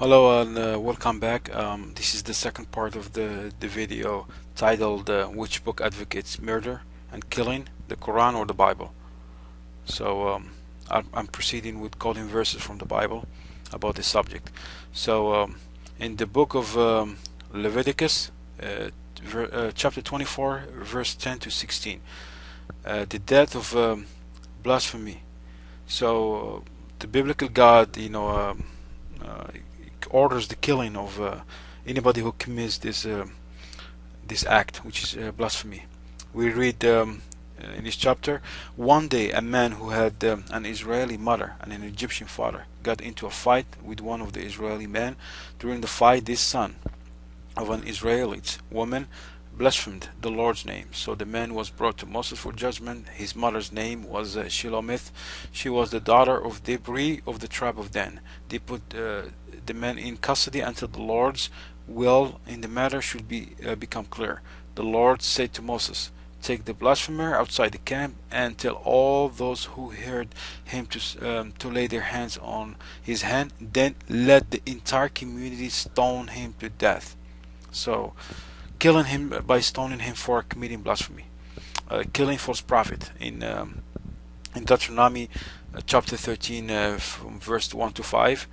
Hello and welcome back. This is the second part of the video titled Which Book Advocates Murder and Killing, the Quran or the Bible? So I'm proceeding with quoting verses from the Bible about this subject. So in the book of Leviticus, chapter 24, verse 10 to 16, the death of blasphemy. So the biblical God, uh, orders the killing of anybody who commits this act, which is blasphemy. We read in this chapter, one day a man who had an Israeli mother and an Egyptian father got into a fight with one of the Israeli men. During the fight, this son of an Israelite woman blasphemed the Lord's name. So the man was brought to Moses for judgment. His mother's name was Shilomith. She was the daughter of Debri of the tribe of Dan. They put the man in custody until the Lord's will in the matter should become clear. The Lord said to Moses, "Take the blasphemer outside the camp and tell all those who heard him to lay their hands on his hand. Then let the entire community stone him to death." So killing him by stoning him for committing blasphemy, killing false prophet in Deuteronomy chapter 13 from verse 1 to 5.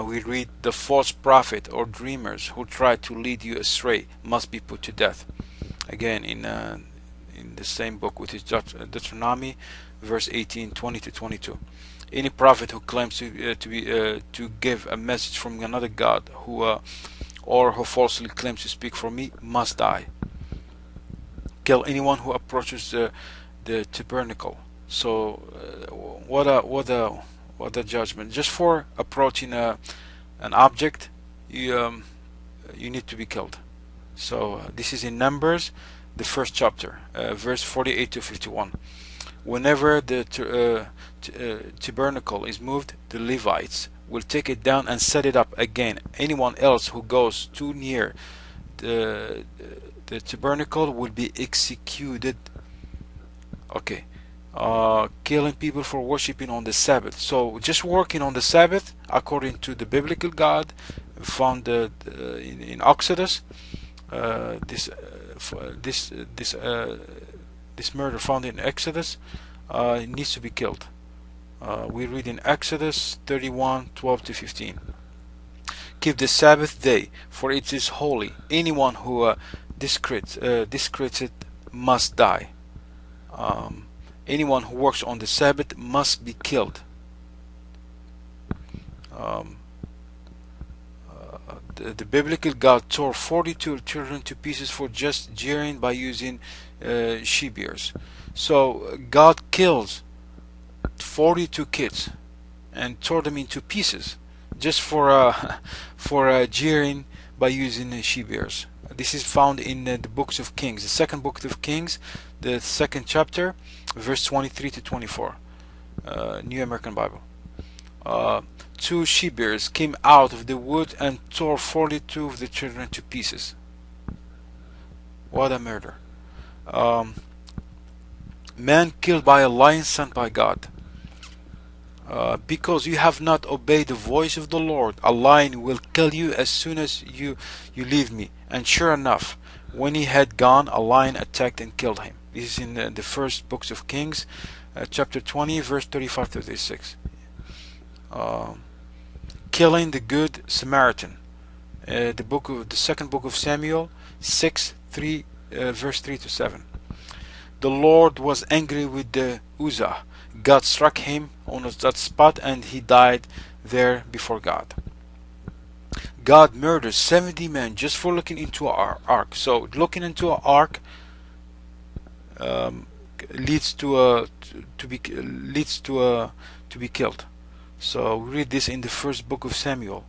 We read, "The false prophet or dreamers who try to lead you astray must be put to death." Again in the same book, which is Deuteronomy verse 18, 20 to 22. Any prophet who claims to give a message from another god or who falsely claims to speak for me must die. Kill anyone who approaches the tabernacle. So what a judgment! Just for approaching an object, you need to be killed. So this is in Numbers, the first chapter, verse 48 to 51. Whenever the tabernacle is moved, the Levites will take it down and set it up again. Anyone else who goes too near the tabernacle will be executed. Okay. Killing people for worshiping on the Sabbath. So just working on the Sabbath, according to the biblical God, found in Exodus. This murder found in Exodus needs to be killed. We read in Exodus 31, 12 to 15. Keep the Sabbath day, for it is holy. Anyone who discredits it must die. Anyone who works on the Sabbath must be killed. The biblical God tore 42 children to pieces for just jeering by using she-bears. So God kills 42 kids and tore them into pieces just for jeering by using she-bears. This is found in the books of Kings, the second book of Kings, the second chapter, verse 23 to 24, New American Bible. Two she-bears came out of the wood and tore 42 of the children to pieces. What a murder. Man killed by a lion sent by God. Because you have not obeyed the voice of the Lord, a lion will kill you as soon as you leave me. And sure enough, when he had gone, a lion attacked and killed him. This is in the first books of Kings, chapter 20, verse 35 to 36. Killing the good Samaritan. The second book of Samuel 6, 3, verse 3 to 7. The Lord was angry with the Uzzah. God struck him on that spot and he died there before God. God murdered 70 men just for looking into our ark. So looking into an ark leads to be killed. So we read this in the first book of Samuel,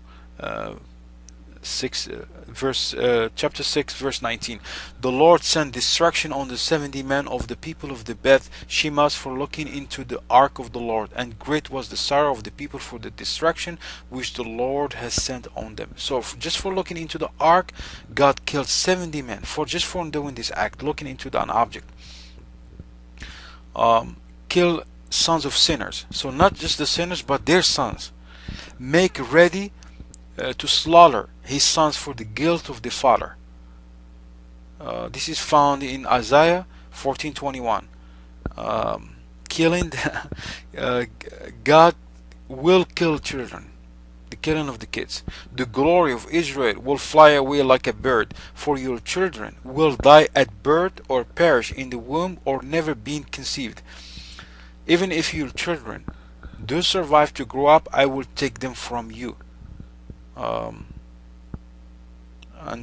chapter 6, verse 19. The Lord sent destruction on the 70 men of the people of the Beth Shemesh for looking into the ark of the Lord, and great was the sorrow of the people for the destruction which the Lord has sent on them. So just for looking into the ark, God killed 70 men for doing this act, looking into an object. Kill sons of sinners. So not just the sinners, but their sons. Make ready to slaughter his sons for the guilt of the father. This is found in Isaiah 14:21. Killing God will kill children, the killing of the kids. The glory of Israel will fly away like a bird, for your children will die at birth or perish in the womb or never be conceived. Even if your children do survive to grow up, I will take them from you. And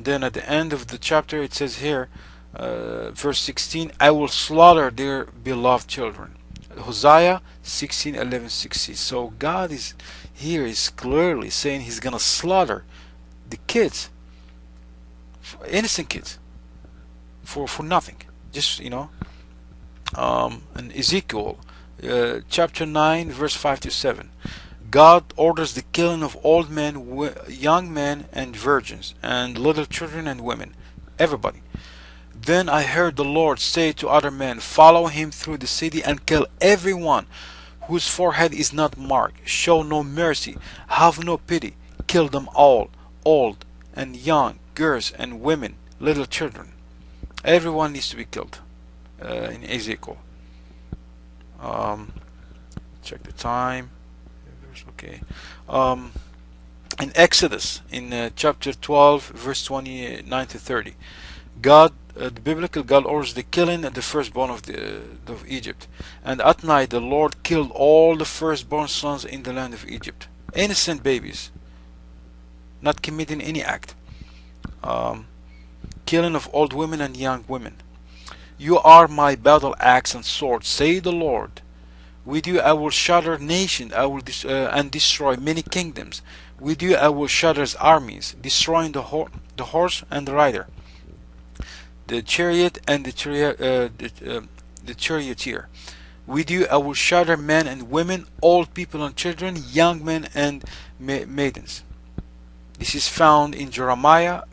then at the end of the chapter it says here, verse 16, I will slaughter their beloved children. Hosea 16:11-16. So God is here is clearly saying he's gonna slaughter the kids, innocent kids, for nothing, just and Ezekiel chapter 9 verse 5-7, God orders the killing of old men, young men and virgins, and little children and women, everybody. Then I heard the Lord say to other men, follow him through the city and kill everyone whose forehead is not marked. Show no mercy, have no pity, kill them all, old and young, girls and women, little children. Everyone needs to be killed in Ezekiel. Check the time. Okay. In Exodus, in chapter 12, verse 29-30, God, the biblical God, orders the killing of the firstborn of Egypt. And at night the Lord killed all the firstborn sons in the land of Egypt, innocent babies, not committing any act. Killing of old women and young women. You are my battle axe and sword, say the Lord. With you I will shatter nations, I will and destroy many kingdoms. With you I will shatter his armies, destroying the horse and the rider, the chariot and the charioteer. With you I will shatter men and women, old people and children, young men and maidens. This is found in Jeremiah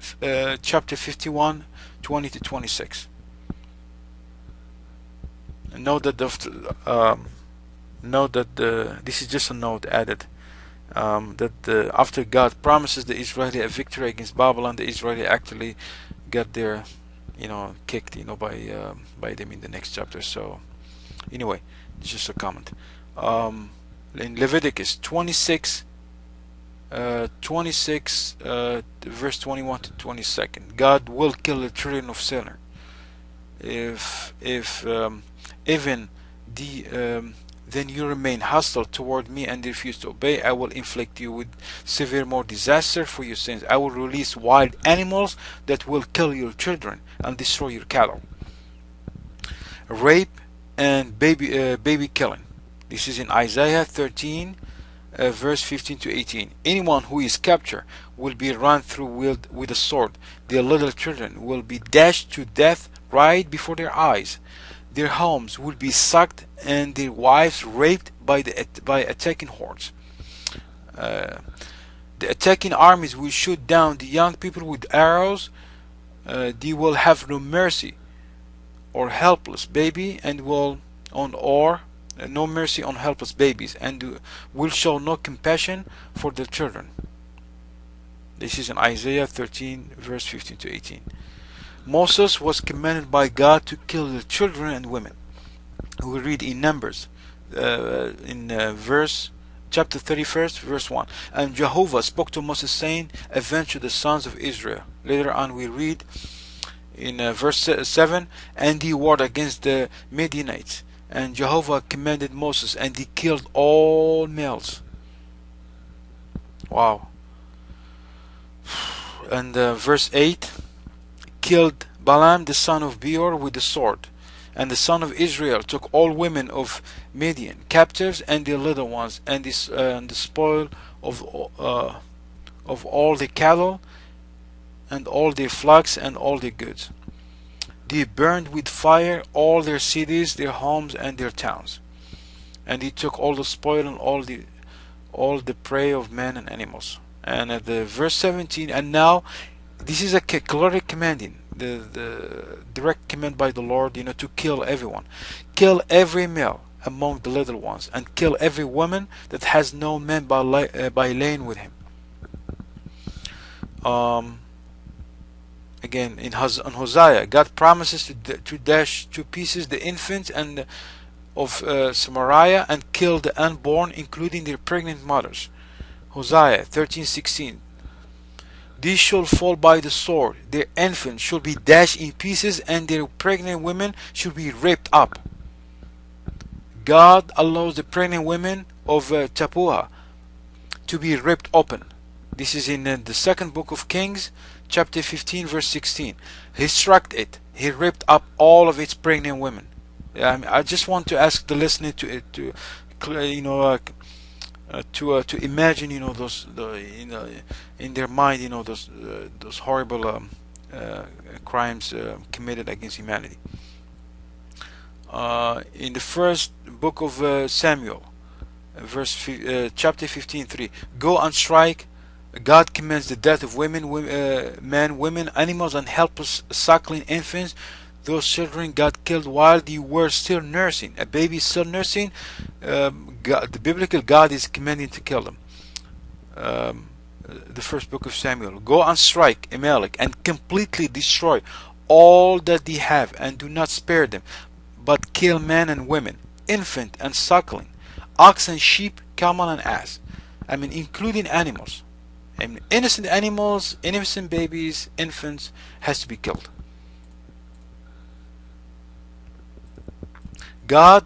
chapter 51, 20-26. And note that this is just a note added, that after God promises the Israeli a victory against Babylon, the Israeli actually got their kicked by them in the next chapter. So anyway, it's just a comment. In Leviticus 26 verse 21-22, God will kill the children of sinner. If even then you remain hostile toward me and refuse to obey, I will inflict you with severe more disaster for your sins. I will release wild animals that will kill your children and destroy your cattle. Rape and baby killing. This is in Isaiah 13 verse 15-18. Anyone who is captured will be run through with a sword. Their little children will be dashed to death right before their eyes. Their homes will be sacked and their wives raped by attacking hordes. The attacking armies will shoot down the young people with arrows. They will have no mercy or helpless baby, and no mercy on helpless babies, and will show no compassion for their children. This is in Isaiah 13 verse 15-18. Moses was commanded by God to kill the children and women. We read in Numbers chapter 31 verse 1. And Jehovah spoke to Moses saying, avenge the sons of Israel. Later on we read in verse 7, and he warred against the Midianites, and Jehovah commanded Moses, and he killed all males. Wow. And verse 8, killed Balaam the son of Beor with the sword. And the son of Israel took all women of Midian captives, and their little ones, and the spoil of all the cattle, and all their flocks, and all their goods. They burned with fire all their cities, their homes, and their towns. And he took all the spoil and all the prey of men and animals. And at the verse 17, and now this is a clear commanding, the direct command by the Lord, to kill everyone. Kill every male among the little ones, and kill every woman that has no man by laying with him. Um, Again, on Hosea, God promises to dash to pieces the infants and of Samaria and kill the unborn, including their pregnant mothers. Hosea 13:16. These shall fall by the sword; their infants shall be dashed in pieces, and their pregnant women shall be ripped up. God allows the pregnant women of Tapua to be ripped open. This is in the second book of Kings, chapter 15, verse 16. He struck it. He ripped up all of its pregnant women. I just want to ask the listener to you know to imagine, in their mind, those horrible crimes committed against humanity. In the first book of Samuel, chapter 15:3, go and strike. God commands the death of women, men, women, animals, and helpless suckling infants. Those children God killed while they were still nursing. A baby is still nursing. The biblical God is commanding to kill them. The first book of Samuel. Go and strike Amalek and completely destroy all that they have, and do not spare them, but kill men and women, infant and suckling, ox and sheep, camel and ass. I mean, including animals. And innocent animals, innocent babies, infants has to be killed. God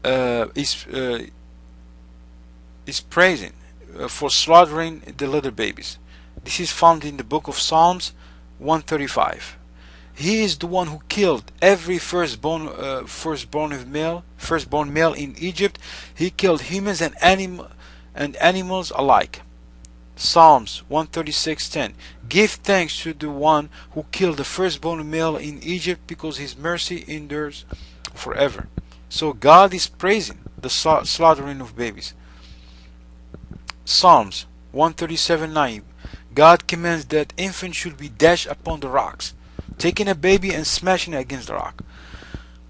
is praising for slaughtering the little babies. This is found in the book of Psalms 135. He is the one who killed every firstborn male in Egypt. He killed humans and animals alike. Psalms 136:10. Give thanks to the one who killed the firstborn male in Egypt, because his mercy endures forever. So God is praising the slaughtering of babies. Psalms 137:9. God commands that infants should be dashed upon the rocks, taking a baby and smashing it against the rock.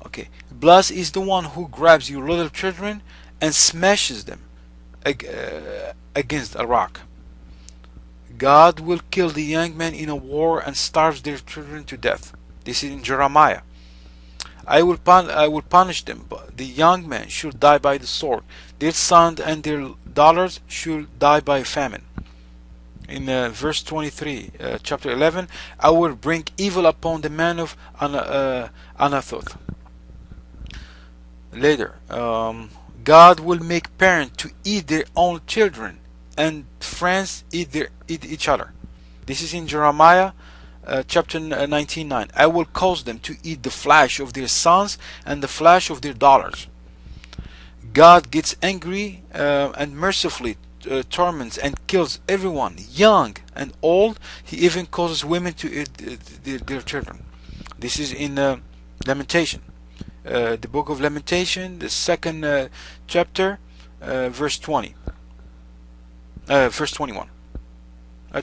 Okay, blessed is the one who grabs your little children and smashes them against a rock. God will kill the young men in a war and starves their children to death. This is in Jeremiah. I will punish them, but the young men should die by the sword. Their sons and their daughters should die by famine. In verse 23, chapter 11, I will bring evil upon the man of Anathoth. Later, God will make parents to eat their own children, and friends eat each other. This is in Jeremiah chapter 19:9. I will cause them to eat the flesh of their sons and the flesh of their daughters. God gets angry and mercifully torments and kills everyone, young and old. He even causes women to eat their children. This is in Lamentation, the book of Lamentation, the second chapter, verse 20. Verse 21.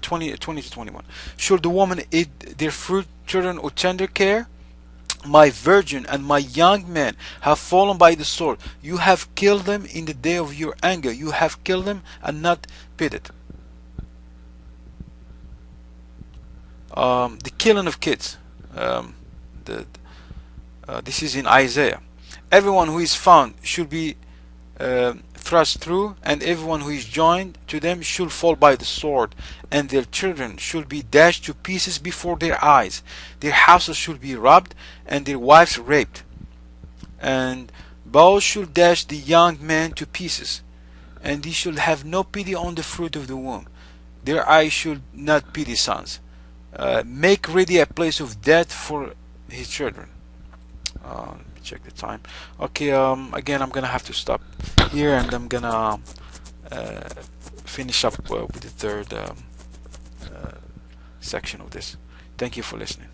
20 to 21. Should the woman eat their fruit children with tender care? My virgin and my young men have fallen by the sword. You have killed them in the day of your anger. You have killed them and not pitied. The killing of kids. This is in Isaiah. Everyone who is found should be thrust through, and everyone who is joined to them should fall by the sword, and their children should be dashed to pieces before their eyes. Their houses should be robbed, and their wives raped. And bows should dash the young men to pieces, and they should have no pity on the fruit of the womb. Their eyes should not pity sons. Make ready a place of death for his children. Let me check the time. Okay, again, I'm gonna have to stop here, and I'm gonna finish up with the third section of this. Thank you for listening.